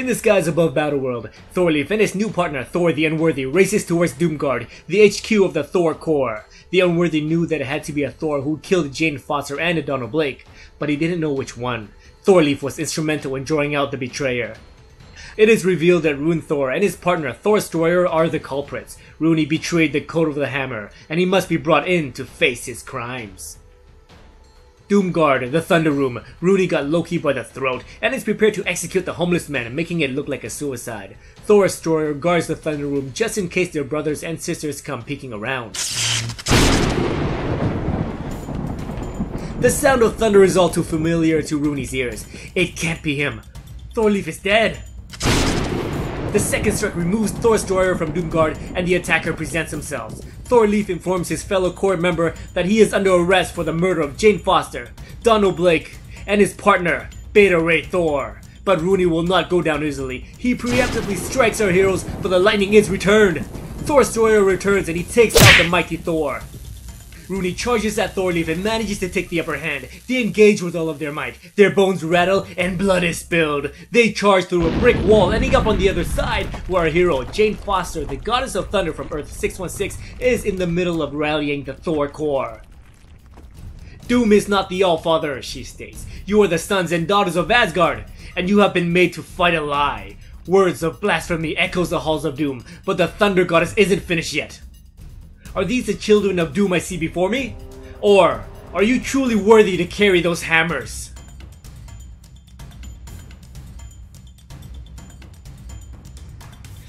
In the skies above Battleworld, Thorleif and his new partner Thor the Unworthy races towards Doomguard, the HQ of the Thor Corps. The Unworthy knew that it had to be a Thor who killed Jane Foster and Donald Blake, but he didn't know which one. Thorleif was instrumental in drawing out the betrayer. It is revealed that Rune Thor and his partner Thor Destroyer are the culprits. Rune betrayed the Code of the Hammer, and he must be brought in to face his crimes. Doomguard, the Thunder Room. Rune got Loki by the throat and is prepared to execute the homeless man, making it look like a suicide. Thor Destroyer guards the Thunder Room just in case their brothers and sisters come peeking around. The sound of thunder is all too familiar to Rune's ears. It can't be him. Thorleif is dead. The second strike removes Thor Destroyer from Doomguard and the attacker presents themselves. Thorleif informs his fellow Corps member that he is under arrest for the murder of Jane Foster, Donald Blake, and his partner, Beta Ray Thor. But Rune will not go down easily. He preemptively strikes our heroes, but the lightning is returned. Thor Destroyer returns and he takes out the mighty Thor. Rune charges at Thorleif and manages to take the upper hand. They engage with all of their might. Their bones rattle and blood is spilled. They charge through a brick wall, ending up on the other side, where our hero, Jane Foster, the goddess of thunder from Earth 616, is in the middle of rallying the Thor Corps. Doom is not the All-Father, she states. You are the sons and daughters of Asgard, and you have been made to fight a lie. Words of blasphemy echoes the halls of Doom, but the Thunder Goddess isn't finished yet. Are these the children of Doom I see before me? Or are you truly worthy to carry those hammers?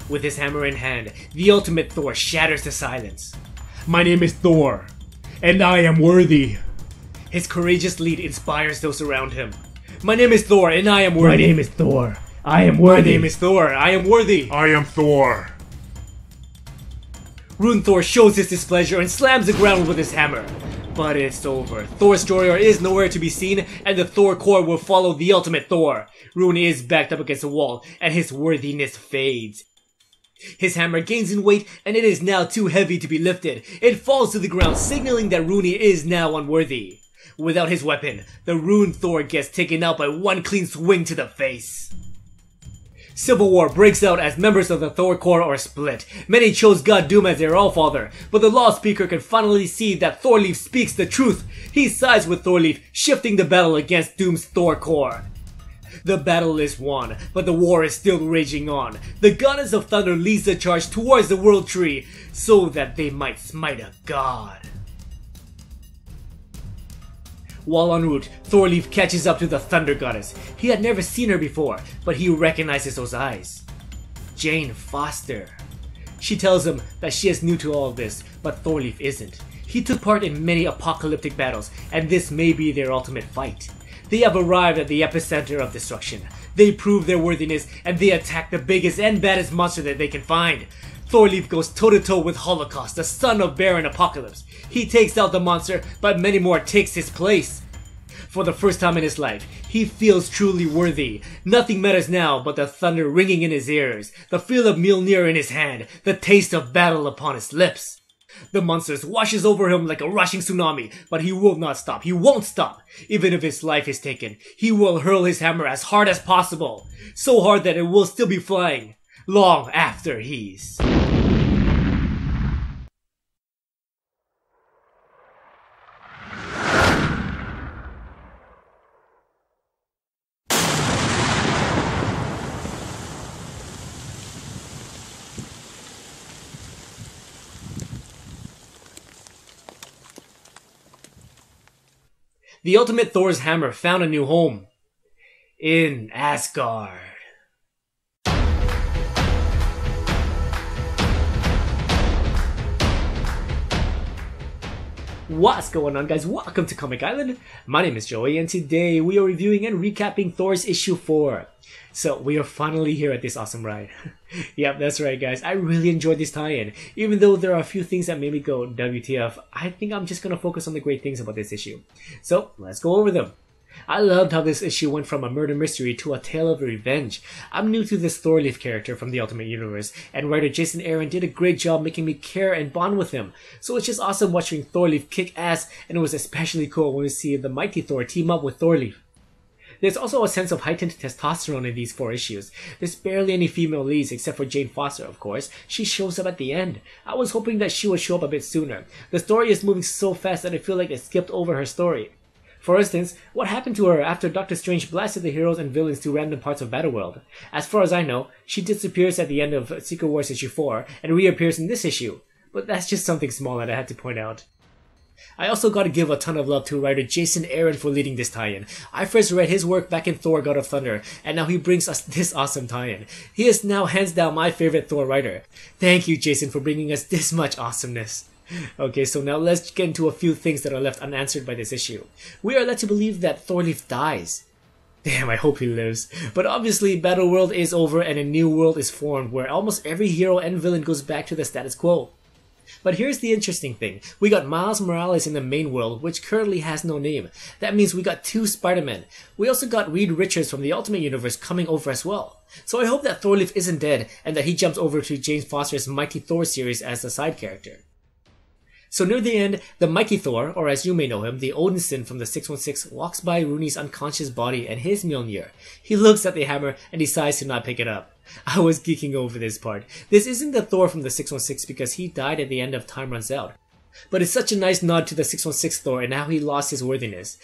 With his hammer in hand, the ultimate Thor shatters the silence. My name is Thor, and I am worthy. His courageous lead inspires those around him. My name is Thor, and I am worthy. My name is Thor. I am worthy. My name is Thor. I am worthy. I am Thor. Rune Thor shows his displeasure and slams the ground with his hammer. But it's over. Thor Destroyer is nowhere to be seen, and the Thor Corps will follow the ultimate Thor. Rune is backed up against a wall, and his worthiness fades. His hammer gains in weight, and it is now too heavy to be lifted. It falls to the ground, signaling that Rune is now unworthy. Without his weapon, the Rune Thor gets taken out by one clean swing to the face. Civil war breaks out as members of the Thor Corps are split. Many chose God Doom as their Allfather, but the Law Speaker can finally see that Thorleif speaks the truth. He sides with Thorleif, shifting the battle against Doom's Thor Corps. The battle is won, but the war is still raging on. The Goddess of Thunder leads the charge towards the World Tree, so that they might smite a god. While en route, Thorleif catches up to the Thunder Goddess. He had never seen her before, but he recognizes those eyes. Jane Foster. She tells him that she is new to all of this, but Thorleif isn't. He took part in many apocalyptic battles, and this may be their ultimate fight. They have arrived at the epicenter of destruction. They prove their worthiness, and they attack the biggest and baddest monster that they can find. Thorleif goes toe-to-toe with Holocaust, the son of Baron Apocalypse. He takes out the monster, but many more takes his place. For the first time in his life, he feels truly worthy. Nothing matters now but the thunder ringing in his ears, the feel of Mjolnir in his hand, the taste of battle upon his lips. The monster washes over him like a rushing tsunami, but he will not stop. He won't stop. Even if his life is taken, he will hurl his hammer as hard as possible. So hard that it will still be flying, long after he's... The ultimate Thor's hammer found a new home. In Asgard. What's going on, guys? Welcome to Comic Island. My name is Joey, and today we are reviewing and recapping Thor's issue 4. So we are finally here at this awesome ride. Yep, that's right, guys. I really enjoyed this tie-in. Even though there are a few things that made me go WTF, I think I'm just gonna focus on the great things about this issue. So let's go over them. I loved how this issue went from a murder mystery to a tale of revenge. I'm new to this Thorleif character from the Ultimate Universe, and writer Jason Aaron did a great job making me care and bond with him. So it's just awesome watching Thorleif kick ass, and it was especially cool when we see the mighty Thor team up with Thorleif. There's also a sense of heightened testosterone in these 4 issues. There's barely any female leads except for Jane Foster, of course. She shows up at the end. I was hoping that she would show up a bit sooner. The story is moving so fast that I feel like they skipped over her story. For instance, what happened to her after Doctor Strange blasted the heroes and villains to random parts of Battleworld? As far as I know, she disappears at the end of Secret Wars issue 4 and reappears in this issue. But that's just something small that I had to point out. I also gotta give a ton of love to writer Jason Aaron for leading this tie-in. I first read his work back in Thor God of Thunder, and now he brings us this awesome tie-in. He is now hands down my favorite Thor writer. Thank you, Jason, for bringing us this much awesomeness. Okay, so now let's get into a few things that are left unanswered by this issue. We are led to believe that Thorleif dies. Damn, I hope he lives. But obviously, Battleworld is over and a new world is formed where almost every hero and villain goes back to the status quo. But here's the interesting thing. We got Miles Morales in the main world, which currently has no name. That means we got 2 Spider-Men. We also got Reed Richards from the Ultimate Universe coming over as well. So I hope that Thorleif isn't dead and that he jumps over to James Foster's Mighty Thor series as a side character. So near the end, the Mighty Thor, or as you may know him, the Odinson from the 616, walks by Rooney's unconscious body and his Mjolnir. He looks at the hammer and decides to not pick it up. I was geeking over this part. This isn't the Thor from the 616 because he died at the end of Time Runs Out. But it's such a nice nod to the 616 Thor and how he lost his worthiness.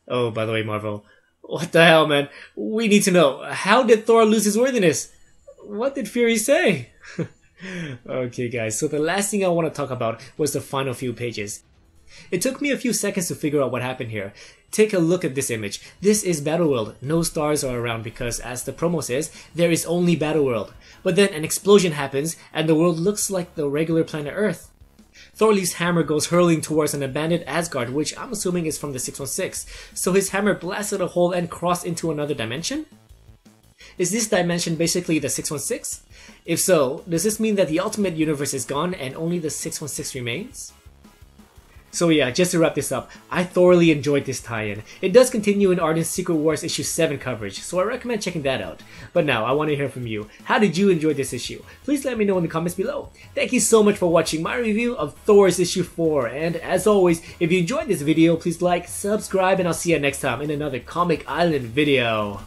Oh, by the way, Marvel, what the hell, man? We need to know, how did Thor lose his worthiness? What did Fury say? Okay guys, so the last thing I want to talk about was the final few pages. It took me a few seconds to figure out what happened here. Take a look at this image. This is Battleworld. No stars are around because, as the promo says, there is only Battleworld. But then an explosion happens and the world looks like the regular planet Earth. Thorleif's hammer goes hurling towards an abandoned Asgard, which I'm assuming is from the 616. So his hammer blasted a hole and crossed into another dimension? Is this dimension basically the 616? If so, does this mean that the Ultimate Universe is gone and only the 616 remains? So yeah, just to wrap this up, I thoroughly enjoyed this tie-in. It does continue in Arden's Secret Wars issue 7 coverage, so I recommend checking that out. But now, I want to hear from you. How did you enjoy this issue? Please let me know in the comments below. Thank you so much for watching my review of Thors issue 4, and as always, if you enjoyed this video, please like, subscribe, and I'll see you next time in another Comic Island video.